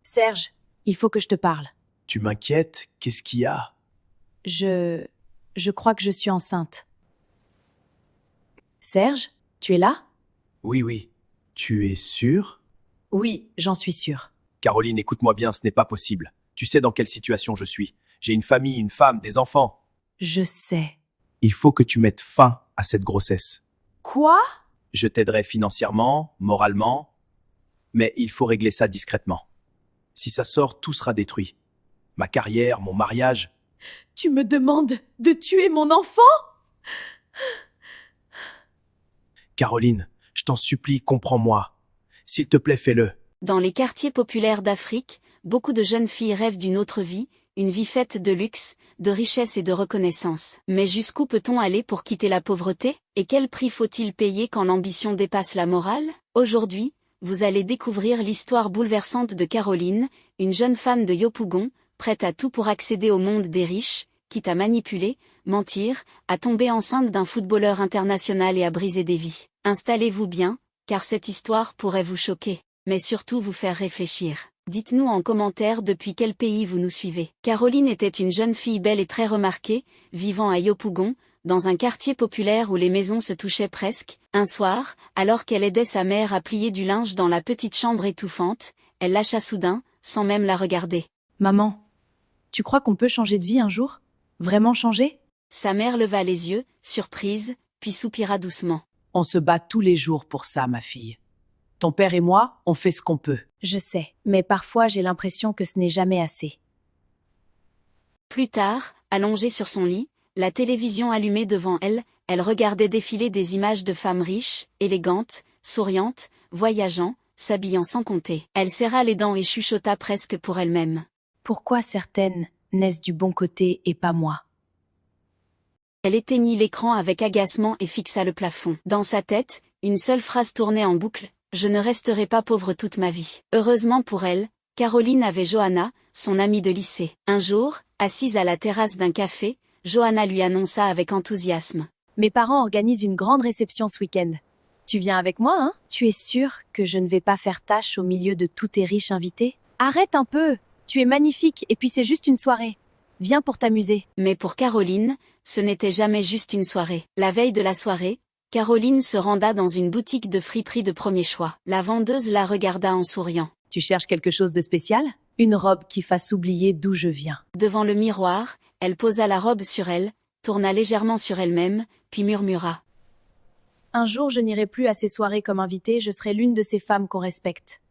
Serge, il faut que je te parle. Tu m'inquiètes? Qu'est-ce qu'il y a? Je crois que je suis enceinte. Serge, tu es là? Oui. Tu es sûr? Oui, j'en suis sûre. Caroline, écoute-moi bien, ce n'est pas possible. Tu sais dans quelle situation je suis. J'ai une famille, une femme, des enfants. Je sais. Il faut que tu mettes fin à cette grossesse. Quoi? Je t'aiderai financièrement, moralement, mais il faut régler ça discrètement. Si ça sort, tout sera détruit. Ma carrière, mon mariage. Tu me demandes de tuer mon enfant? Caroline, je t'en supplie, comprends-moi. S'il te plaît, fais-le. Dans les quartiers populaires d'Afrique, beaucoup de jeunes filles rêvent d'une autre vie, une vie faite de luxe, de richesse et de reconnaissance. Mais jusqu'où peut-on aller pour quitter la pauvreté? Et quel prix faut-il payer quand l'ambition dépasse la morale? Aujourd'hui, vous allez découvrir l'histoire bouleversante de Caroline, une jeune femme de Yopougon, prête à tout pour accéder au monde des riches, quitte à manipuler, mentir, à tomber enceinte d'un footballeur international et à briser des vies. Installez-vous bien, car cette histoire pourrait vous choquer, mais surtout vous faire réfléchir. Dites-nous en commentaire depuis quel pays vous nous suivez. Caroline était une jeune fille belle et très remarquée, vivant à Yopougon, dans un quartier populaire où les maisons se touchaient presque. Un soir, alors qu'elle aidait sa mère à plier du linge dans la petite chambre étouffante, elle lâcha soudain, sans même la regarder. Maman, tu crois qu'on peut changer de vie un jour? Vraiment changer? Sa mère leva les yeux, surprise, puis soupira doucement. On se bat tous les jours pour ça, ma fille. Ton père et moi, on fait ce qu'on peut. Je sais, mais parfois j'ai l'impression que ce n'est jamais assez. Plus tard, allongée sur son lit, la télévision allumée devant elle, elle regardait défiler des images de femmes riches, élégantes, souriantes, voyageant, s'habillant sans compter. Elle serra les dents et chuchota presque pour elle-même. Pourquoi certaines naissent du bon côté et pas moi? Elle éteignit l'écran avec agacement et fixa le plafond. Dans sa tête, une seule phrase tournait en boucle. Je ne resterai pas pauvre toute ma vie. Heureusement pour elle, Caroline avait Johanna, son amie de lycée. Un jour, assise à la terrasse d'un café, Johanna lui annonça avec enthousiasme. Mes parents organisent une grande réception ce week-end. Tu viens avec moi, hein? Tu es sûre que je ne vais pas faire tâche au milieu de tous tes riches invités? Arrête un peu! Tu es magnifique et puis c'est juste une soirée. Viens pour t'amuser. Mais pour Caroline, ce n'était jamais juste une soirée. La veille de la soirée, Caroline se renda dans une boutique de friperie de premier choix. La vendeuse la regarda en souriant. Tu cherches quelque chose de spécial? Une robe qui fasse oublier d'où je viens. Devant le miroir, elle posa la robe sur elle, tourna légèrement sur elle-même, puis murmura. Un jour, je n'irai plus à ces soirées comme invitée, je serai l'une de ces femmes qu'on respecte.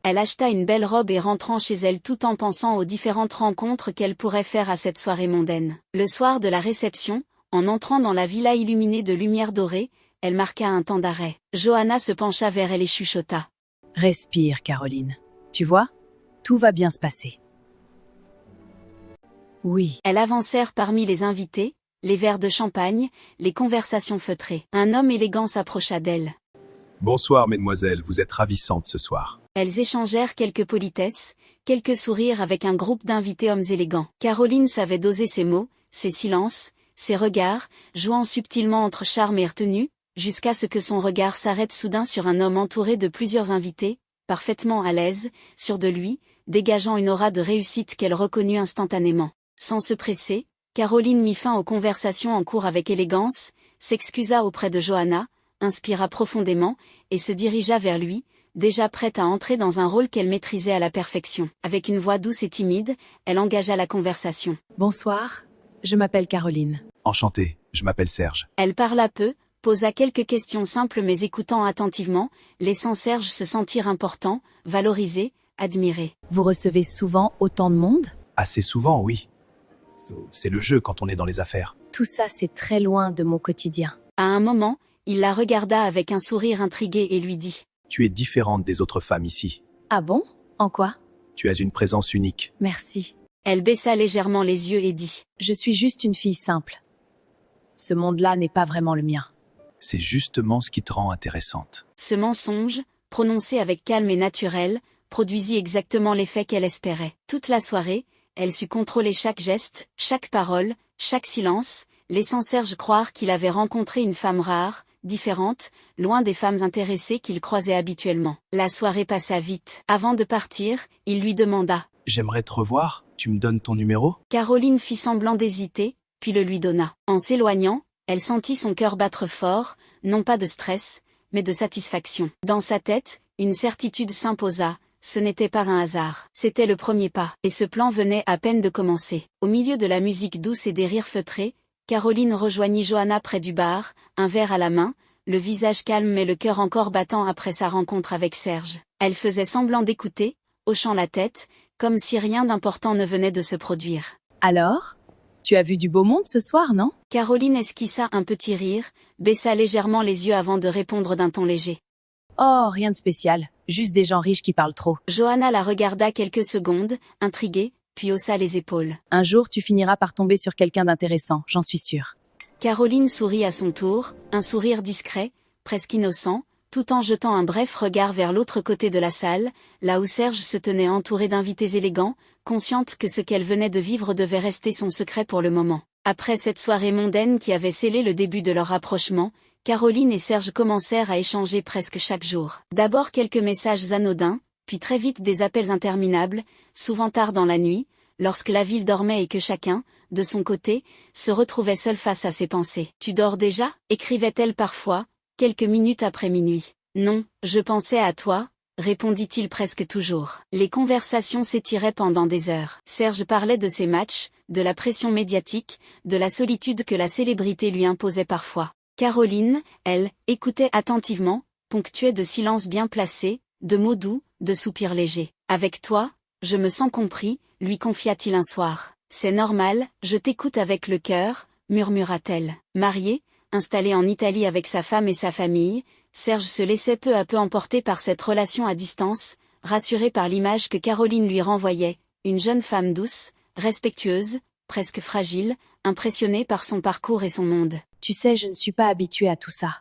Elle acheta une belle robe et rentrant chez elle tout en pensant aux différentes rencontres qu'elle pourrait faire à cette soirée mondaine. Le soir de la réception, en entrant dans la villa illuminée de lumière dorée, elle marqua un temps d'arrêt. Johanna se pencha vers elle et chuchota. Respire, Caroline. Tu vois, tout va bien se passer. Oui. Elles avancèrent parmi les invités, les verres de champagne, les conversations feutrées. Un homme élégant s'approcha d'elle. Bonsoir, mesdemoiselles, vous êtes ravissantes ce soir. Elles échangèrent quelques politesses, quelques sourires avec un groupe d'invités hommes élégants. Caroline savait doser ses mots, ses silences, ses regards, jouant subtilement entre charme et retenue, jusqu'à ce que son regard s'arrête soudain sur un homme entouré de plusieurs invités, parfaitement à l'aise, sûr de lui, dégageant une aura de réussite qu'elle reconnut instantanément. Sans se presser, Caroline mit fin aux conversations en cours avec élégance, s'excusa auprès de Johanna, inspira profondément, et se dirigea vers lui, déjà prête à entrer dans un rôle qu'elle maîtrisait à la perfection. Avec une voix douce et timide, elle engagea la conversation. Bonsoir, je m'appelle Caroline. Enchanté, je m'appelle Serge. Elle parla peu, posa quelques questions simples mais écoutant attentivement, laissant Serge se sentir important, valorisé, admiré. Vous recevez souvent autant de monde? Assez souvent, oui. C'est le jeu quand on est dans les affaires. Tout ça, c'est très loin de mon quotidien. À un moment, il la regarda avec un sourire intrigué et lui dit. Tu es différente des autres femmes ici. Ah bon? En quoi? Tu as une présence unique. Merci. Elle baissa légèrement les yeux et dit. Je suis juste une fille simple. Ce monde-là n'est pas vraiment le mien. C'est justement ce qui te rend intéressante. Ce mensonge, prononcé avec calme et naturel, produisit exactement l'effet qu'elle espérait. Toute la soirée, elle sut contrôler chaque geste, chaque parole, chaque silence, laissant Serge croire qu'il avait rencontré une femme rare, différente, loin des femmes intéressées qu'il croisait habituellement. La soirée passa vite. Avant de partir, il lui demanda. J'aimerais te revoir, tu me donnes ton numéro? Caroline fit semblant d'hésiter, puis le lui donna. En s'éloignant, elle sentit son cœur battre fort, non pas de stress, mais de satisfaction. Dans sa tête, une certitude s'imposa, ce n'était pas un hasard. C'était le premier pas, et ce plan venait à peine de commencer. Au milieu de la musique douce et des rires feutrés, Caroline rejoignit Johanna près du bar, un verre à la main, le visage calme mais le cœur encore battant après sa rencontre avec Serge. Elle faisait semblant d'écouter, hochant la tête, comme si rien d'important ne venait de se produire. Alors? Tu as vu du beau monde ce soir, non? Caroline esquissa un petit rire, baissa légèrement les yeux avant de répondre d'un ton léger. Oh, rien de spécial. Juste des gens riches qui parlent trop. Johanna la regarda quelques secondes, intriguée, puis haussa les épaules. Un jour, tu finiras par tomber sur quelqu'un d'intéressant, j'en suis sûre. Caroline sourit à son tour, un sourire discret, presque innocent, tout en jetant un bref regard vers l'autre côté de la salle, là où Serge se tenait entouré d'invités élégants, consciente que ce qu'elle venait de vivre devait rester son secret pour le moment. Après cette soirée mondaine qui avait scellé le début de leur rapprochement, Caroline et Serge commencèrent à échanger presque chaque jour. D'abord quelques messages anodins, puis très vite des appels interminables, souvent tard dans la nuit, lorsque la ville dormait et que chacun, de son côté, se retrouvait seul face à ses pensées. « Tu dors déjà » écrivait-elle parfois, quelques minutes après minuit. « Non, je pensais à toi », répondit-il presque toujours. Les conversations s'étiraient pendant des heures. Serge parlait de ses matchs, de la pression médiatique, de la solitude que la célébrité lui imposait parfois. Caroline, elle, écoutait attentivement, ponctuée de silences bien placés, de mots doux, de soupirs légers. « Avec toi, je me sens compris », lui confia-t-il un soir. « C'est normal, je t'écoute avec le cœur », murmura-t-elle. Mariée, installée en Italie avec sa femme et sa famille, Serge se laissait peu à peu emporter par cette relation à distance, rassuré par l'image que Caroline lui renvoyait, une jeune femme douce, respectueuse, presque fragile, impressionnée par son parcours et son monde. Tu sais, je ne suis pas habituée à tout ça.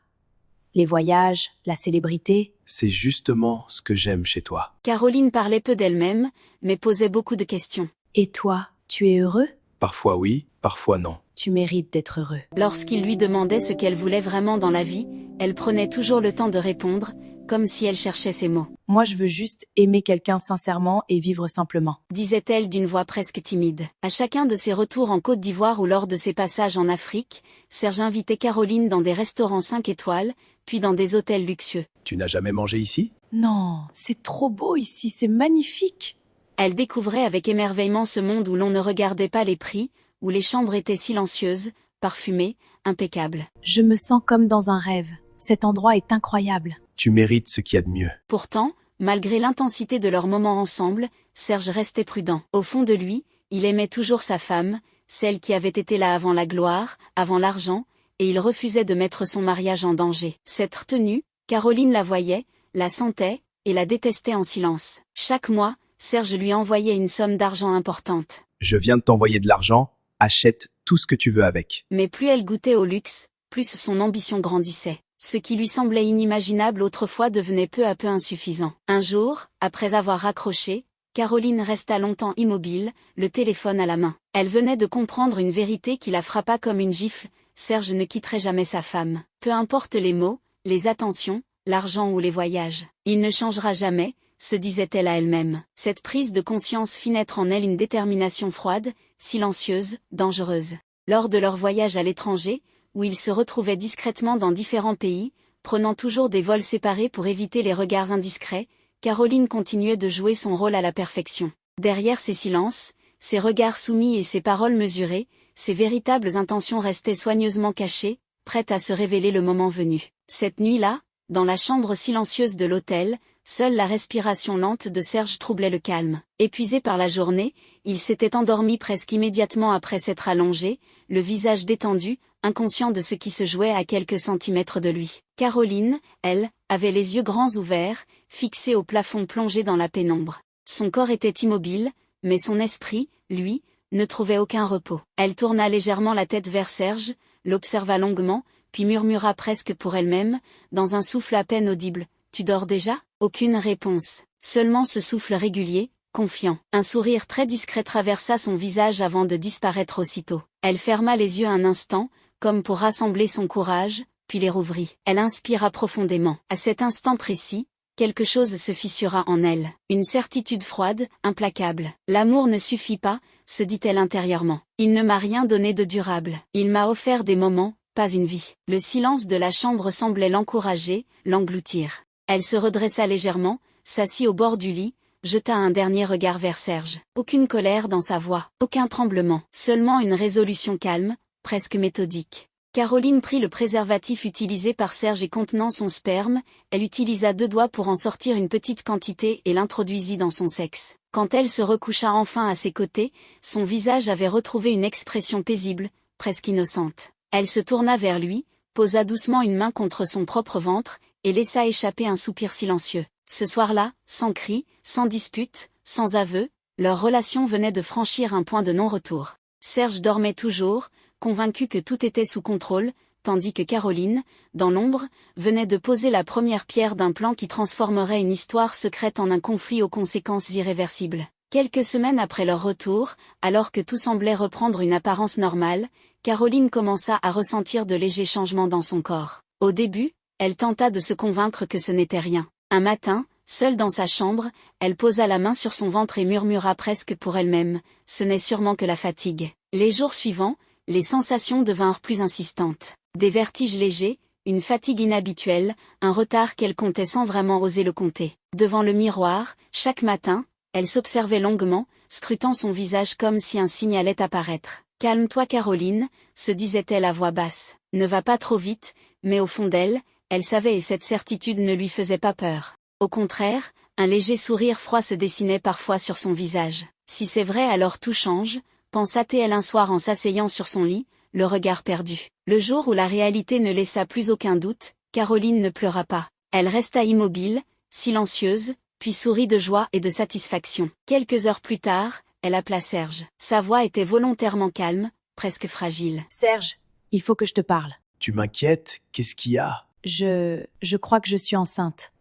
Les voyages, la célébrité. C'est justement ce que j'aime chez toi. Caroline parlait peu d'elle-même, mais posait beaucoup de questions. Et toi, tu es heureux? Parfois oui, parfois non. Tu mérites d'être heureux. Lorsqu'il lui demandait ce qu'elle voulait vraiment dans la vie, elle prenait toujours le temps de répondre, comme si elle cherchait ses mots. Moi, je veux juste aimer quelqu'un sincèrement et vivre simplement, disait-elle d'une voix presque timide. À chacun de ses retours en Côte d'Ivoire ou lors de ses passages en Afrique, Serge invitait Caroline dans des restaurants 5 étoiles, puis dans des hôtels luxueux. Tu n'as jamais mangé ici? Non, c'est trop beau ici, c'est magnifique. Elle découvrait avec émerveillement ce monde où l'on ne regardait pas les prix, où les chambres étaient silencieuses, parfumées, impeccables. Je me sens comme dans un rêve. Cet endroit est incroyable. Tu mérites ce qu'il y a de mieux. Pourtant, malgré l'intensité de leurs moments ensemble, Serge restait prudent. Au fond de lui, il aimait toujours sa femme, celle qui avait été là avant la gloire, avant l'argent, et il refusait de mettre son mariage en danger. Cette retenue, Caroline la voyait, la sentait, et la détestait en silence. Chaque mois, Serge lui envoyait une somme d'argent importante. Je viens de t'envoyer de l'argent, achète tout ce que tu veux avec. Mais plus elle goûtait au luxe, plus son ambition grandissait. Ce qui lui semblait inimaginable autrefois devenait peu à peu insuffisant. Un jour, après avoir raccroché, Caroline resta longtemps immobile, le téléphone à la main. Elle venait de comprendre une vérité qui la frappa comme une gifle, Serge ne quitterait jamais sa femme. Peu importe les mots, les attentions, l'argent ou les voyages. Il ne changera jamais, se disait-elle à elle-même. Cette prise de conscience fit naître en elle une détermination froide, silencieuse, dangereuse. Lors de leur voyage à l'étranger, où ils se retrouvaient discrètement dans différents pays, prenant toujours des vols séparés pour éviter les regards indiscrets, Caroline continuait de jouer son rôle à la perfection. Derrière ses silences, ses regards soumis et ses paroles mesurées, ses véritables intentions restaient soigneusement cachées, prêtes à se révéler le moment venu. Cette nuit-là, dans la chambre silencieuse de l'hôtel, seule la respiration lente de Serge troublait le calme. Épuisé par la journée, il s'était endormi presque immédiatement après s'être allongé, le visage détendu, inconscient de ce qui se jouait à quelques centimètres de lui. Caroline, elle, avait les yeux grands ouverts, fixés au plafond plongé dans la pénombre. Son corps était immobile, mais son esprit, lui, ne trouvait aucun repos. Elle tourna légèrement la tête vers Serge, l'observa longuement, puis murmura presque pour elle-même, dans un souffle à peine audible. « Tu dors déjà ?» Aucune réponse. Seulement ce souffle régulier, confiant. Un sourire très discret traversa son visage avant de disparaître aussitôt. Elle ferma les yeux un instant, comme pour rassembler son courage, puis les rouvrit. Elle inspira profondément. À cet instant précis, quelque chose se fissura en elle. Une certitude froide, implacable. L'amour ne suffit pas, se dit-elle intérieurement. Il ne m'a rien donné de durable. Il m'a offert des moments, pas une vie. Le silence de la chambre semblait l'encourager, l'engloutir. Elle se redressa légèrement, s'assit au bord du lit, jeta un dernier regard vers Serge. Aucune colère dans sa voix, aucun tremblement, seulement une résolution calme, presque méthodique. Caroline prit le préservatif utilisé par Serge et contenant son sperme, elle utilisa 2 doigts pour en sortir une petite quantité et l'introduisit dans son sexe. Quand elle se recoucha enfin à ses côtés, son visage avait retrouvé une expression paisible, presque innocente. Elle se tourna vers lui, posa doucement une main contre son propre ventre, et laissa échapper un soupir silencieux. Ce soir-là, sans cri, sans dispute, sans aveu, leur relation venait de franchir un point de non-retour. Serge dormait toujours, convaincu que tout était sous contrôle, tandis que Caroline, dans l'ombre, venait de poser la première pierre d'un plan qui transformerait une histoire secrète en un conflit aux conséquences irréversibles. Quelques semaines après leur retour, alors que tout semblait reprendre une apparence normale, Caroline commença à ressentir de légers changements dans son corps. Au début, elle tenta de se convaincre que ce n'était rien. Un matin, seule dans sa chambre, elle posa la main sur son ventre et murmura presque pour elle-même, « Ce n'est sûrement que la fatigue ». Les jours suivants, les sensations devinrent plus insistantes. Des vertiges légers, une fatigue inhabituelle, un retard qu'elle comptait sans vraiment oser le compter. Devant le miroir, chaque matin, elle s'observait longuement, scrutant son visage comme si un signe allait apparaître. « Calme-toi Caroline », se disait-elle à voix basse. « Ne va pas trop vite », mais au fond d'elle, elle savait et cette certitude ne lui faisait pas peur. Au contraire, un léger sourire froid se dessinait parfois sur son visage. « Si c'est vrai alors tout change », pensa-t-elle un soir en s'asseyant sur son lit, le regard perdu. Le jour où la réalité ne laissa plus aucun doute, Caroline ne pleura pas. Elle resta immobile, silencieuse, puis sourit de joie et de satisfaction. Quelques heures plus tard, elle appela Serge. Sa voix était volontairement calme, presque fragile. « Serge, il faut que je te parle. » « Tu m'inquiètes? Qu'est-ce qu'il y a ?» Je crois que je suis enceinte.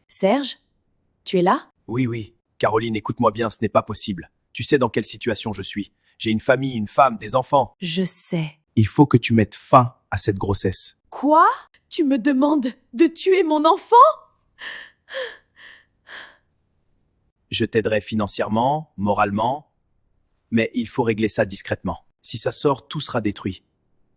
Serge, tu es là? Oui, oui. Caroline, écoute-moi bien, ce n'est pas possible. Tu sais dans quelle situation je suis. J'ai une famille, une femme, des enfants. Je sais. Il faut que tu mettes fin à cette grossesse. Quoi? Tu me demandes de tuer mon enfant? Je t'aiderai financièrement, moralement, mais il faut régler ça discrètement. Si ça sort, tout sera détruit.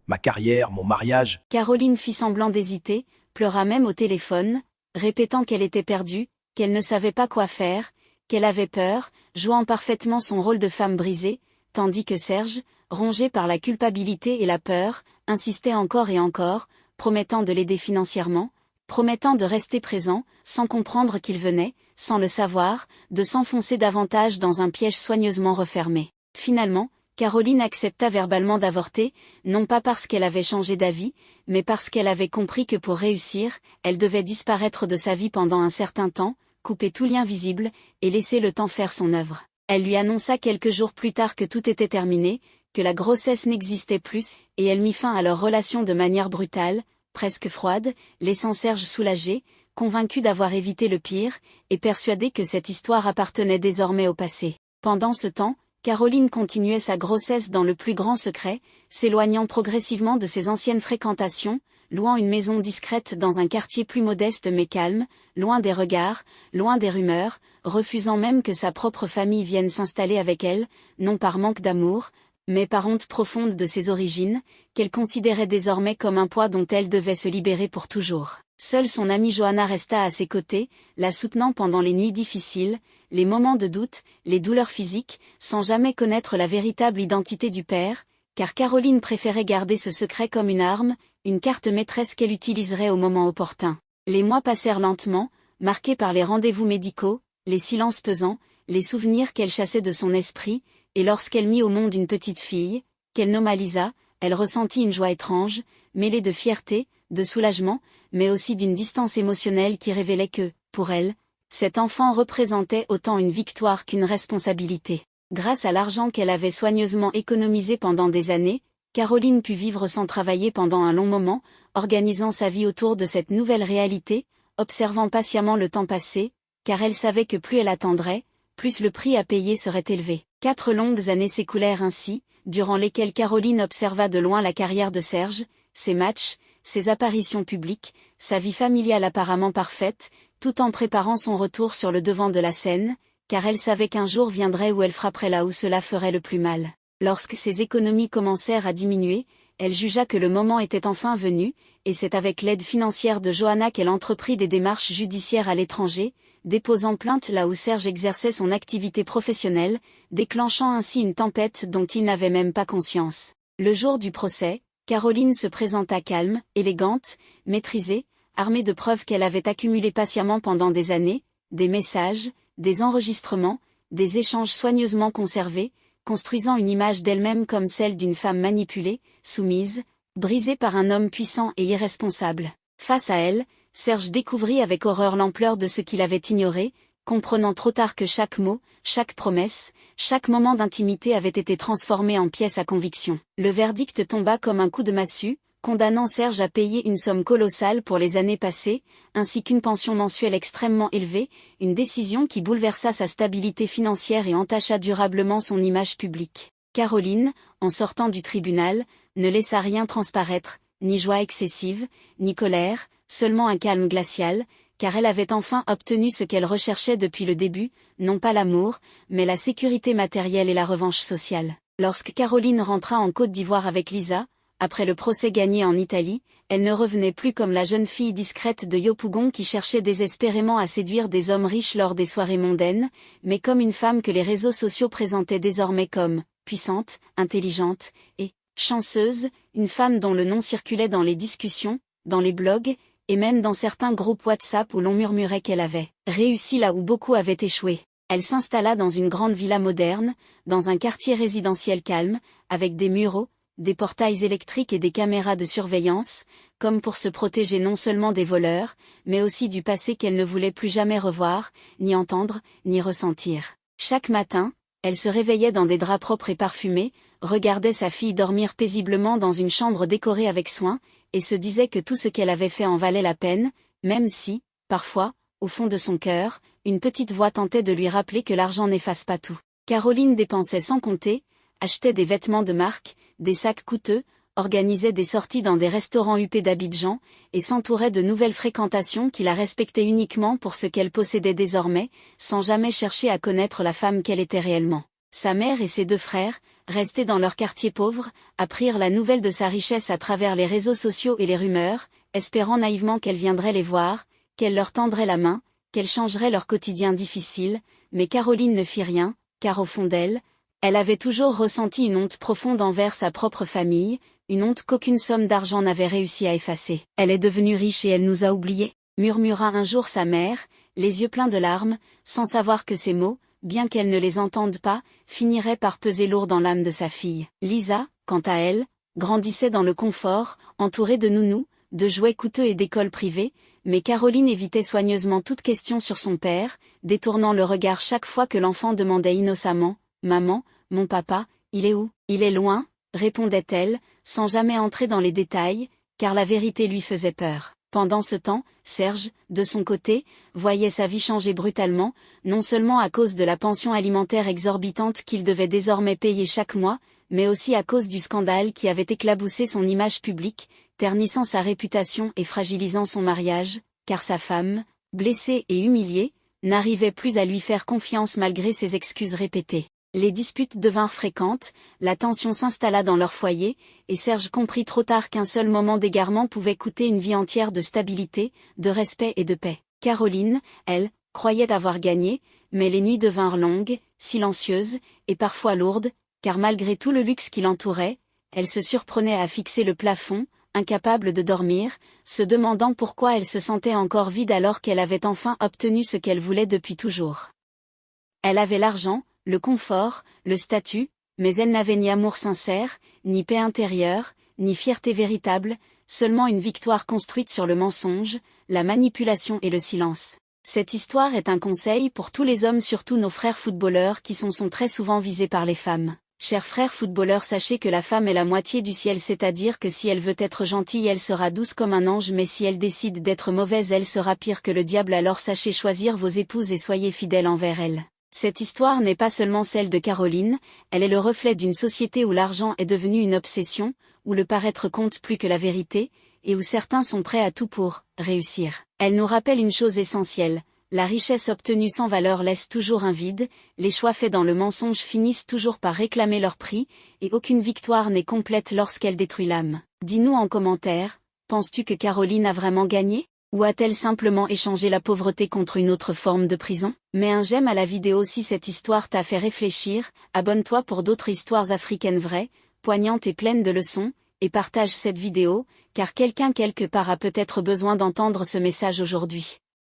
Ma carrière, mon mariage. Caroline fit semblant d'hésiter, pleura même au téléphone, répétant qu'elle était perdue, qu'elle ne savait pas quoi faire, qu'elle avait peur, jouant parfaitement son rôle de femme brisée, tandis que Serge, rongé par la culpabilité et la peur, insistait encore et encore, promettant de l'aider financièrement, promettant de rester présent, sans comprendre qu'il venait, sans le savoir, de s'enfoncer davantage dans un piège soigneusement refermé. Finalement, Caroline accepta verbalement d'avorter, non pas parce qu'elle avait changé d'avis, mais parce qu'elle avait compris que pour réussir, elle devait disparaître de sa vie pendant un certain temps, couper tout lien visible, et laisser le temps faire son œuvre. Elle lui annonça quelques jours plus tard que tout était terminé, que la grossesse n'existait plus, et elle mit fin à leur relation de manière brutale, presque froide, laissant Serge soulagé, convaincu d'avoir évité le pire, et persuadé que cette histoire appartenait désormais au passé. Pendant ce temps, Caroline continuait sa grossesse dans le plus grand secret, s'éloignant progressivement de ses anciennes fréquentations, louant une maison discrète dans un quartier plus modeste mais calme, loin des regards, loin des rumeurs, refusant même que sa propre famille vienne s'installer avec elle, non par manque d'amour, mais par honte profonde de ses origines, qu'elle considérait désormais comme un poids dont elle devait se libérer pour toujours. Seule son amie Johanna resta à ses côtés, la soutenant pendant les nuits difficiles, les moments de doute, les douleurs physiques, sans jamais connaître la véritable identité du père, car Caroline préférait garder ce secret comme une arme, une carte maîtresse qu'elle utiliserait au moment opportun. Les mois passèrent lentement, marqués par les rendez-vous médicaux, les silences pesants, les souvenirs qu'elle chassait de son esprit, et lorsqu'elle mit au monde une petite fille, qu'elle nomma Lisa, elle ressentit une joie étrange, mêlée de fierté, de soulagement, mais aussi d'une distance émotionnelle qui révélait que, pour elle, cet enfant représentait autant une victoire qu'une responsabilité. Grâce à l'argent qu'elle avait soigneusement économisé pendant des années, Caroline put vivre sans travailler pendant un long moment, organisant sa vie autour de cette nouvelle réalité, observant patiemment le temps passer, car elle savait que plus elle attendrait, plus le prix à payer serait élevé. 4 longues années s'écoulèrent ainsi, durant lesquels Caroline observa de loin la carrière de Serge, ses matchs, ses apparitions publiques, sa vie familiale apparemment parfaite, tout en préparant son retour sur le devant de la scène, car elle savait qu'un jour viendrait où elle frapperait là où cela ferait le plus mal. Lorsque ses économies commencèrent à diminuer, elle jugea que le moment était enfin venu, et c'est avec l'aide financière de Johanna qu'elle entreprit des démarches judiciaires à l'étranger, déposant plainte là où Serge exerçait son activité professionnelle, déclenchant ainsi une tempête dont il n'avait même pas conscience. Le jour du procès, Caroline se présenta calme, élégante, maîtrisée, armée de preuves qu'elle avait accumulées patiemment pendant des années, des messages, des enregistrements, des échanges soigneusement conservés, construisant une image d'elle-même comme celle d'une femme manipulée, soumise, brisée par un homme puissant et irresponsable. Face à elle, Serge découvrit avec horreur l'ampleur de ce qu'il avait ignoré, comprenant trop tard que chaque mot, chaque promesse, chaque moment d'intimité avait été transformé en pièce à conviction. Le verdict tomba comme un coup de massue, condamnant Serge à payer une somme colossale pour les années passées, ainsi qu'une pension mensuelle extrêmement élevée, une décision qui bouleversa sa stabilité financière et entacha durablement son image publique. Caroline, en sortant du tribunal, ne laissa rien transparaître, ni joie excessive, ni colère, seulement un calme glacial, car elle avait enfin obtenu ce qu'elle recherchait depuis le début, non pas l'amour, mais la sécurité matérielle et la revanche sociale. Lorsque Caroline rentra en Côte d'Ivoire avec Lisa, après le procès gagné en Italie, elle ne revenait plus comme la jeune fille discrète de Yopougon qui cherchait désespérément à séduire des hommes riches lors des soirées mondaines, mais comme une femme que les réseaux sociaux présentaient désormais comme puissante, intelligente et chanceuse, une femme dont le nom circulait dans les discussions, dans les blogs, et même dans certains groupes WhatsApp où l'on murmurait qu'elle avait réussi là où beaucoup avaient échoué. Elle s'installa dans une grande villa moderne, dans un quartier résidentiel calme, avec des murs hauts, des portails électriques et des caméras de surveillance, comme pour se protéger non seulement des voleurs, mais aussi du passé qu'elle ne voulait plus jamais revoir, ni entendre, ni ressentir. Chaque matin, elle se réveillait dans des draps propres et parfumés, regardait sa fille dormir paisiblement dans une chambre décorée avec soin, et se disait que tout ce qu'elle avait fait en valait la peine, même si, parfois, au fond de son cœur, une petite voix tentait de lui rappeler que l'argent n'efface pas tout. Caroline dépensait sans compter, achetait des vêtements de marque, des sacs coûteux, organisait des sorties dans des restaurants huppés d'Abidjan, et s'entourait de nouvelles fréquentations qui la respectaient uniquement pour ce qu'elle possédait désormais, sans jamais chercher à connaître la femme qu'elle était réellement. Sa mère et ses deux frères, restés dans leur quartier pauvre, apprirent la nouvelle de sa richesse à travers les réseaux sociaux et les rumeurs, espérant naïvement qu'elle viendrait les voir, qu'elle leur tendrait la main, qu'elle changerait leur quotidien difficile, mais Caroline ne fit rien, car au fond d'elle, elle avait toujours ressenti une honte profonde envers sa propre famille, une honte qu'aucune somme d'argent n'avait réussi à effacer. « Elle est devenue riche et elle nous a oubliés », murmura un jour sa mère, les yeux pleins de larmes, sans savoir que ces mots, bien qu'elle ne les entende pas, finiraient par peser lourd dans l'âme de sa fille. Lisa, quant à elle, grandissait dans le confort, entourée de nounous, de jouets coûteux et d'écoles privées, mais Caroline évitait soigneusement toute question sur son père, détournant le regard chaque fois que l'enfant demandait innocemment « Maman, mon papa, il est où ? Il est loin ?» répondait-elle, sans jamais entrer dans les détails, car la vérité lui faisait peur. Pendant ce temps, Serge, de son côté, voyait sa vie changer brutalement, non seulement à cause de la pension alimentaire exorbitante qu'il devait désormais payer chaque mois, mais aussi à cause du scandale qui avait éclaboussé son image publique, ternissant sa réputation et fragilisant son mariage, car sa femme, blessée et humiliée, n'arrivait plus à lui faire confiance malgré ses excuses répétées. Les disputes devinrent fréquentes, la tension s'installa dans leur foyer, et Serge comprit trop tard qu'un seul moment d'égarement pouvait coûter une vie entière de stabilité, de respect et de paix. Caroline, elle, croyait avoir gagné, mais les nuits devinrent longues, silencieuses, et parfois lourdes, car malgré tout le luxe qui l'entourait, elle se surprenait à fixer le plafond, incapable de dormir, se demandant pourquoi elle se sentait encore vide alors qu'elle avait enfin obtenu ce qu'elle voulait depuis toujours. Elle avait l'argent, le confort, le statut, mais elle n'avait ni amour sincère, ni paix intérieure, ni fierté véritable, seulement une victoire construite sur le mensonge, la manipulation et le silence. Cette histoire est un conseil pour tous les hommes, surtout nos frères footballeurs qui sont très souvent visés par les femmes. Chers frères footballeurs, sachez que la femme est la moitié du ciel, c'est-à-dire que si elle veut être gentille, elle sera douce comme un ange, mais si elle décide d'être mauvaise, elle sera pire que le diable. Alors sachez choisir vos épouses et soyez fidèles envers elles. Cette histoire n'est pas seulement celle de Caroline, elle est le reflet d'une société où l'argent est devenu une obsession, où le paraître compte plus que la vérité, et où certains sont prêts à tout pour réussir. Elle nous rappelle une chose essentielle, la richesse obtenue sans valeur laisse toujours un vide, les choix faits dans le mensonge finissent toujours par réclamer leur prix, et aucune victoire n'est complète lorsqu'elle détruit l'âme. Dis-nous en commentaire, penses-tu que Caroline a vraiment gagné ? Ou a-t-elle simplement échangé la pauvreté contre une autre forme de prison? Mets un j'aime à la vidéo si cette histoire t'a fait réfléchir, abonne-toi pour d'autres histoires africaines vraies, poignantes et pleines de leçons, et partage cette vidéo, car quelqu'un quelque part a peut-être besoin d'entendre ce message aujourd'hui.